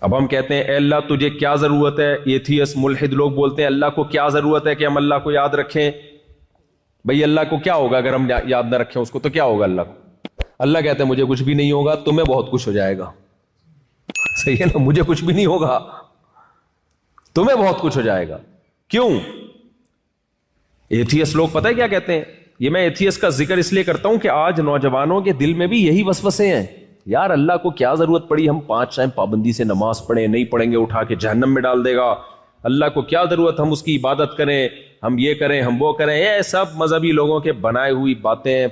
اب ہم کہتے ہیں اے اللہ تجھے کیا ضرورت ہے، ایتھیسٹ ملحد لوگ بولتے ہیں اللہ کو کیا ضرورت ہے کہ ہم اللہ کو یاد رکھیں؟ بھئی اللہ کو کیا ہوگا اگر ہم یاد نہ رکھیں اس کو، تو کیا ہوگا اللہ کو؟ اللہ کہتے ہیں مجھے کچھ بھی نہیں ہوگا، تمہیں بہت کچھ ہو جائے گا. صحیح ہے نا، مجھے کچھ بھی نہیں ہوگا، تمہیں بہت کچھ ہو جائے گا. کیوں؟ ایتھیسٹ لوگ پتہ ہے کیا کہتے ہیں؟ یہ میں ایتھیسٹ کا ذکر اس لیے کرتا ہوں کہ آج نوجوانوں کے دل میں بھی یہی وسوسے ہیں. یار اللہ کو کیا ضرورت پڑی ہم 5 ٹائم پابندی سے نماز پڑھیں، نہیں پڑھیں گے اٹھا کے جہنم میں ڈال دے گا. اللہ کو کیا ضرورت ہم اس کی عبادت کریں، ہم یہ کریں ہم وہ کریں. یہ سب مذہبی لوگوں کے بنائے ہوئی باتیں،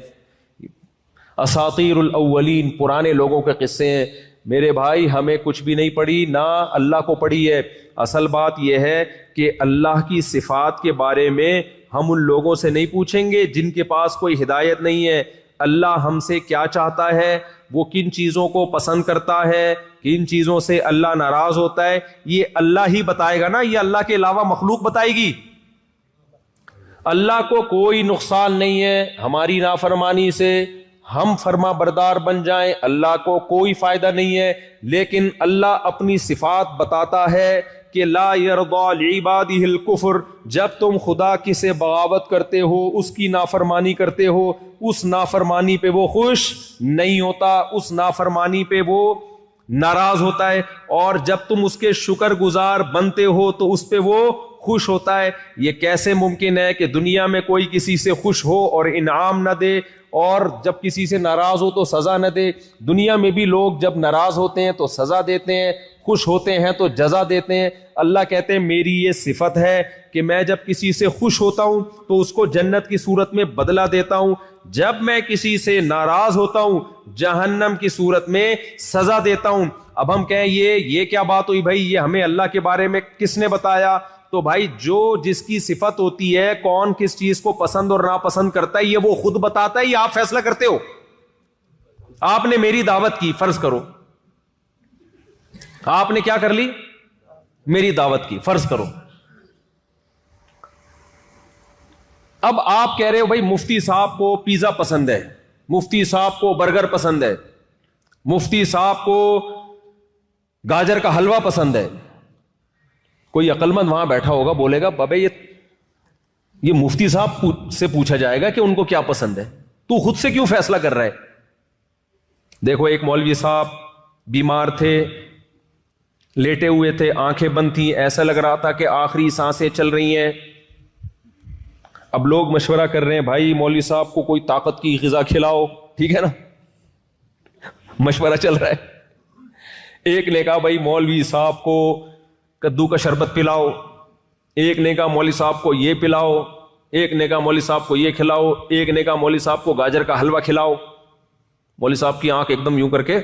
اساطیر الاولین، پرانے لوگوں کے قصے ہیں. میرے بھائی ہمیں کچھ بھی نہیں پڑی، نہ اللہ کو پڑی ہے. اصل بات یہ ہے کہ اللہ کی صفات کے بارے میں ہم ان لوگوں سے نہیں پوچھیں گے جن کے پاس کوئی ہدایت نہیں ہے. اللہ ہم سے کیا چاہتا ہے، وہ کن چیزوں کو پسند کرتا ہے، کن چیزوں سے اللہ ناراض ہوتا ہے، یہ اللہ ہی بتائے گا نا. یہ اللہ کے علاوہ مخلوق بتائے گی؟ اللہ کو کوئی نقصان نہیں ہے ہماری نافرمانی سے، ہم فرما بردار بن جائیں، اللہ کو کوئی فائدہ نہیں ہے. لیکن اللہ اپنی صفات بتاتا ہے کہ لا یرضی لعبادہ الکفر. جب تم خدا کی سے بغاوت کرتے ہو، اس کی نافرمانی کرتے ہو، اس نافرمانی پہ وہ خوش نہیں ہوتا، اس نافرمانی پہ وہ ناراض ہوتا ہے. اور جب تم اس کے شکر گزار بنتے ہو تو اس پہ وہ خوش ہوتا ہے. یہ کیسے ممکن ہے کہ دنیا میں کوئی کسی سے خوش ہو اور انعام نہ دے، اور جب کسی سے ناراض ہو تو سزا نہ دے؟ دنیا میں بھی لوگ جب ناراض ہوتے ہیں تو سزا دیتے ہیں، خوش ہوتے ہیں تو جزا دیتے ہیں. اللہ کہتے ہیں میری یہ صفت ہے کہ میں جب کسی سے خوش ہوتا ہوں تو اس کو جنت کی صورت میں بدلہ دیتا ہوں، جب میں کسی سے ناراض ہوتا ہوں جہنم کی صورت میں سزا دیتا ہوں. اب ہم کہیں یہ کیا بات ہوئی بھائی، یہ ہمیں اللہ کے بارے میں کس نے بتایا؟ تو بھائی جو جس کی صفت ہوتی ہے، کون کس چیز کو پسند اور ناپسند کرتا ہے، یہ وہ خود بتاتا ہے یا آپ فیصلہ کرتے ہو؟ آپ نے میری دعوت کی، فرض کرو آپ نے کیا کر لی، میری دعوت کی، فرض کرو. اب آپ کہہ رہے ہو بھائی مفتی صاحب کو پیزا پسند ہے، مفتی صاحب کو برگر پسند ہے، مفتی صاحب کو گاجر کا حلوہ پسند ہے. کوئی عقل مند وہاں بیٹھا ہوگا بولے گا بابے یہ مفتی صاحب سے پوچھا جائے گا کہ ان کو کیا پسند ہے، تو خود سے کیوں فیصلہ کر رہا ہے؟ دیکھو ایک مولوی صاحب بیمار تھے، لیٹے ہوئے تھے، آنکھیں بند تھیں، ایسا لگ رہا تھا کہ آخری سانسیں چل رہی ہیں. اب لوگ مشورہ کر رہے ہیں بھائی مولوی صاحب کو کوئی طاقت کی غذا کھلاؤ، ٹھیک ہے نا، مشورہ چل رہا ہے. ایک نے کہا بھائی مولوی صاحب کو کدو کا شربت پلاؤ، ایک نے کہا مولوی صاحب کو یہ پلاؤ، ایک نے کہا مولوی صاحب کو یہ کھلاؤ، ایک نے کہا مولوی صاحب کو گاجر کا حلوہ کھلاؤ. مولوی صاحب کی آنکھ ایک دم یوں کر کے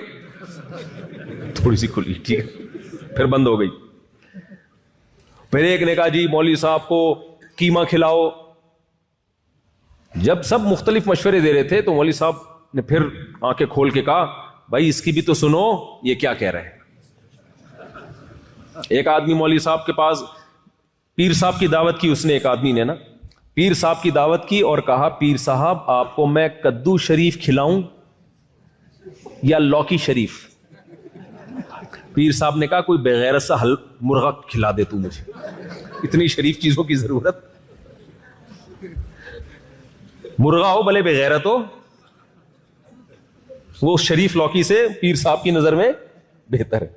تھوڑی سی کھلی، ٹھیک ہے، پھر بند ہو گئی. پھر ایک نے کہا جی مولوی صاحب کو قیمہ کھلاؤ. جب سب مختلف مشورے دے رہے تھے تو مولوی صاحب نے پھر آنکھیں کھول کے کہا بھائی اس کی بھی تو سنو، یہ کیا کہہ رہے ہیں. ایک آدمی مولوی صاحب کے پاس پیر صاحب کی دعوت کی، اس نے ایک آدمی نے نا پیر صاحب کی دعوت کی اور کہا پیر صاحب آپ کو میں کدو شریف کھلاؤں یا لوکی شریف؟ پیر صاحب نے کہا کوئی بغیرت سا مرغا کھلا دے تو مجھے، اتنی شریف چیزوں کی ضرورت؟ مرغا ہو بھلے بغیرت ہو، وہ شریف لوکی سے پیر صاحب کی نظر میں بہتر ہے.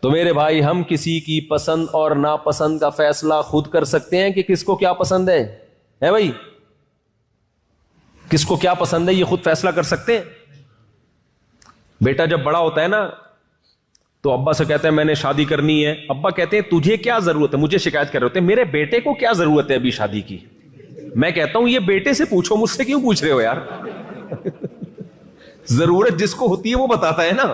تو میرے بھائی ہم کسی کی پسند اور ناپسند کا فیصلہ خود کر سکتے ہیں کہ کس کو کیا پسند ہے بھائی، کس کو کیا پسند ہے یہ خود فیصلہ کر سکتے ہیں. بیٹا جب بڑا ہوتا ہے نا تو ابا سے کہتا ہے میں نے شادی کرنی ہے، ابا کہتے ہیں تجھے کیا ضرورت ہے، مجھے شکایت کر رہے ہوتے ہیں میرے بیٹے کو کیا ضرورت ہے ابھی شادی کی. میں کہتا ہوں یہ بیٹے سے پوچھو، مجھ سے کیوں پوچھ رہے ہو یار؟ ضرورت جس کو ہوتی ہے وہ بتاتا ہے نا.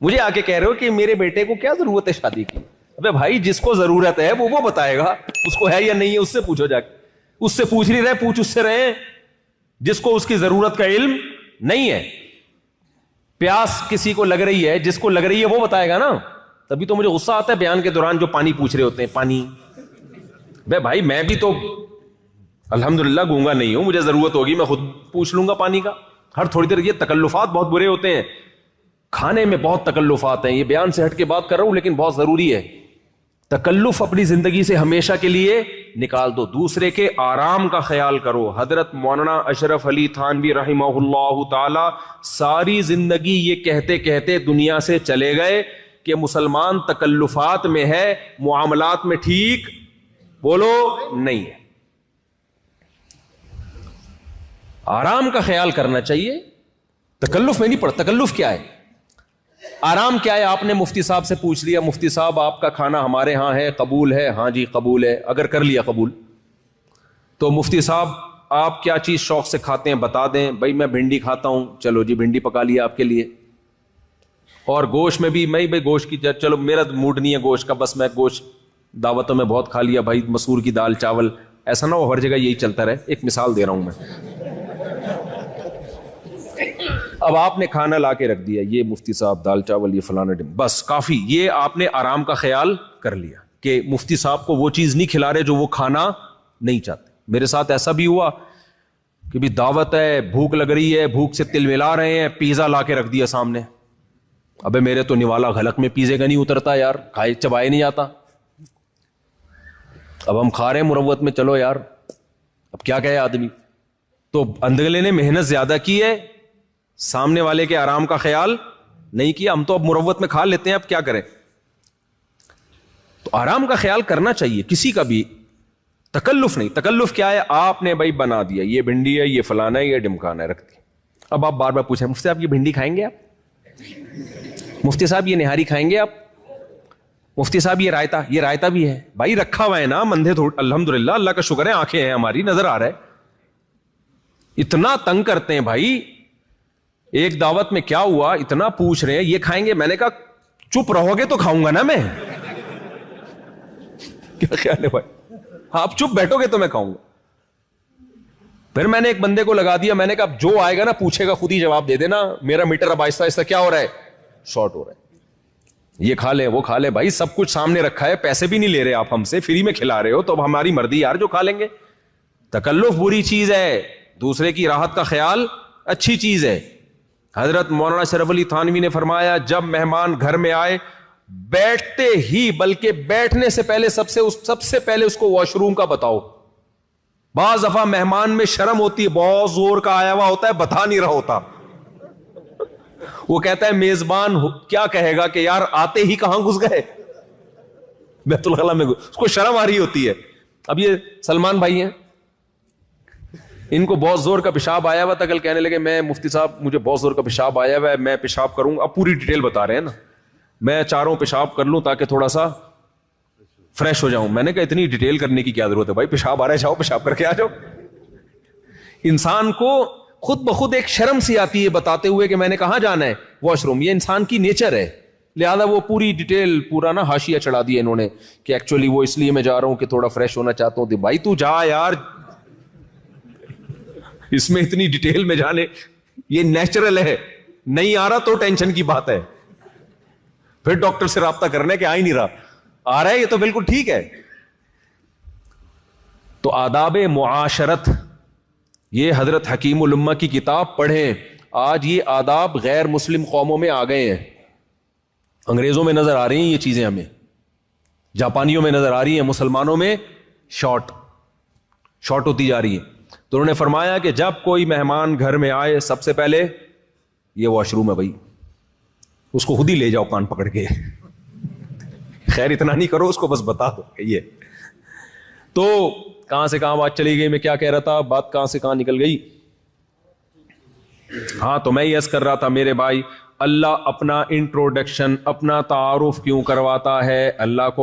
مجھے آ کے کہہ رہے ہو کہ میرے بیٹے کو کیا ضرورت ہے شادی کی. ابے بھائی جس کو ضرورت ہے وہ بتائے گا، اس کو ہے یا نہیں ہے اس سے پوچھو جا کے. اس سے پوچھ نہیں رہے، پوچھ اس سے رہے جس کو اس کی ضرورت کا علم نہیں ہے. پیاس کسی کو لگ رہی ہے، جس کو لگ رہی ہے وہ بتائے گا نا. تبھی تو مجھے غصہ آتا ہے بیان کے دوران جو پانی پوچھ رہے ہوتے ہیں، پانی. بھائی میں بھی تو الحمدللہ گونگا نہیں ہوں، مجھے ضرورت ہوگی میں خود پوچھ لوں گا پانی کا. ہر تھوڑی دیر یہ تکلفات بہت برے ہوتے ہیں. کھانے میں بہت تکلفات ہیں، یہ بیان سے ہٹ کے بات کر رہا ہوں لیکن بہت ضروری ہے. تکلف اپنی زندگی سے ہمیشہ کے لیے نکال دو. دوسرے کے آرام کا خیال کرو. حضرت مولانا اشرف علی تھانوی رحمہ اللہ تعالی ساری زندگی یہ کہتے کہتے دنیا سے چلے گئے کہ مسلمان تکلفات میں ہے، معاملات میں ٹھیک بولو نہیں ہے. آرام کا خیال کرنا چاہیے، تکلف میں نہیں پڑتا. تکلف کیا ہے، آرام کیا ہے؟ آپ نے مفتی صاحب سے پوچھ لیا، مفتی صاحب آپ کا کھانا ہمارے ہاں ہے، قبول ہے؟ ہاں جی قبول ہے. اگر کر لیا قبول تو مفتی صاحب آپ کیا چیز شوق سے کھاتے ہیں بتا دیں. بھائی میں بھنڈی کھاتا ہوں، چلو جی بھنڈی پکا لیا آپ کے لیے. اور گوشت میں بھی میں بھائی گوشت کی، چلو میرا موڈ نہیں ہے گوشت کا، بس میں گوشت دعوتوں میں بہت کھا لیا بھائی، مسور کی دال چاول. ایسا نہ ہو ہر جگہ یہی چلتا رہے. ایک مثال دے رہا ہوں میں. اب آپ نے کھانا لا کے رکھ دیا، یہ مفتی صاحب دال چاول، یہ فلانا بس کافی. یہ آپ نے آرام کا خیال کر لیا کہ مفتی صاحب کو وہ چیز نہیں کھلا رہے جو وہ کھانا نہیں چاہتے. میرے ساتھ ایسا بھی ہوا کہ بھی دعوت ہے، بھوک لگ رہی ہے، بھوک سے تل ملا رہے ہیں، پیزا لا کے رکھ دیا سامنے. ابے میرے تو نوالا غلق میں پیزے کا نہیں اترتا یار، کھائے چبائے نہیں آتا. اب ہم کھا رہے ہیں مروت میں، چلو یار اب کیا کہے آدمی. تو اندگلے نے محنت زیادہ کی ہے، سامنے والے کے آرام کا خیال نہیں کیا. ہم تو اب مروت میں کھا لیتے ہیں، اب کیا کریں. تو آرام کا خیال کرنا چاہیے، کسی کا بھی تکلف نہیں. تکلف کیا ہے، آپ نے بھائی بنا دیا، یہ بھنڈی ہے، یہ فلانا ہے، یہ ڈمکانا ہے، رکھ دی. اب آپ بار بار پوچھیں مفتی صاحب یہ بھنڈی کھائیں گے آپ؟ مفتی صاحب یہ نہاری کھائیں گے آپ؟ مفتی صاحب یہ رائتا بھی ہے. بھائی رکھا ہوا ہے نا، مندھے الحمدللہ اللہ کا شکر ہے، آنکھیں ہیں ہماری، نظر آ رہا ہے. اتنا تنگ کرتے ہیں بھائی. ایک دعوت میں کیا ہوا، اتنا پوچھ رہے ہیں یہ کھائیں گے. میں نے کہا چپ رہو گے تو کھاؤں گا نا میں. کیا خیال ہے بھائی، آپ چپ بیٹھو گے تو میں کھاؤں گا. پھر میں نے ایک بندے کو لگا دیا، میں نے کہا جو آئے گا نا پوچھے گا خود ہی جواب دے دینا. میرا میٹر اب آہستہ آہستہ کیا ہو رہا ہے، شارٹ ہو رہا ہے. یہ کھا لے وہ کھا لے، بھائی سب کچھ سامنے رکھا ہے، پیسے بھی نہیں لے رہے آپ ہم سے، فری میں کھلا رہے ہو، تو اب ہماری مرضی یار، جو کھا لیں گے. تکلف بری چیز ہے، دوسرے کی راحت کا خیال اچھی چیز ہے. حضرت مولانا اشرف علی تھانوی نے فرمایا جب مہمان گھر میں آئے، بیٹھتے ہی بلکہ بیٹھنے سے پہلے سب سے پہلے اس کو واش روم کا بتاؤ. بعض دفعہ مہمان میں شرم ہوتی ہے، بہت زور کا آیا ہوا ہوتا ہے، بتا نہیں رہا ہوتا. وہ کہتا ہے میزبان کیا کہے گا کہ یار آتے ہی کہاں گھس گئے بیت الخلا میں، اس کو شرم آ رہی ہوتی ہے. اب یہ سلمان بھائی ہیں، ان کو بہت زور کا پیشاب آیا ہوا تھا. کل کہنے لگے میں مفتی صاحب مجھے بہت زور کا پیشاب آیا ہوا ہے، میں پیشاب کروں. اب پوری ڈیٹیل بتا رہے ہیں نا، میں چاروں پیشاب کر لوں تاکہ تھوڑا سا فریش ہو جاؤں. میں نے کہا اتنی ڈیٹیل کرنے کی کیا ضرورت ہے بھائی، پیشاب آ رہا ہے جاؤ پیشاب کر کے آ جاؤ. انسان کو خود بخود ایک شرم سی آتی ہے بتاتے ہوئے کہ میں نے کہاں جانا ہے، واش روم. یہ انسان کی نیچر ہے، لہذا وہ پوری ڈیٹیل پورا نا حاشیہ چڑھا دیا انہوں نے کہ ایکچولی وہ اس لیے میں جا رہا ہوں کہ تھوڑا فریش ہونا چاہتا ہوں. بھائی تو جا یار، اس میں اتنی ڈیٹیل میں جانے، یہ نیچرل ہے. نہیں آ رہا تو ٹینشن کی بات ہے، پھر ڈاکٹر سے رابطہ کرنے کہ آ ہی نہیں رہا، آ رہا ہے یہ تو بالکل ٹھیک ہے. تو آداب معاشرت، یہ حضرت حکیم الامہ کی کتاب پڑھیں. آج یہ آداب غیر مسلم قوموں میں آ گئے ہیں، انگریزوں میں نظر آ رہی ہیں یہ چیزیں، ہمیں جاپانیوں میں نظر آ رہی ہیں، مسلمانوں میں شارٹ ہوتی جا رہی ہے. تو انہوں نے فرمایا کہ جب کوئی مہمان گھر میں آئے سب سے پہلے یہ واش روم ہے بھائی، اس کو خود ہی لے جاؤ کان پکڑ کے. خیر اتنا نہیں کرو، اس کو بس بتا دو کہ یہ. تو کہاں سے کہاں بات چلی گئی، میں کیا کہہ رہا تھا، بات کہاں سے کہاں نکل گئی. ہاں تو میں یہ عرض کر رہا تھا میرے بھائی، اللہ اپنا انٹروڈکشن، اپنا تعارف کیوں کرواتا ہے؟ اللہ کو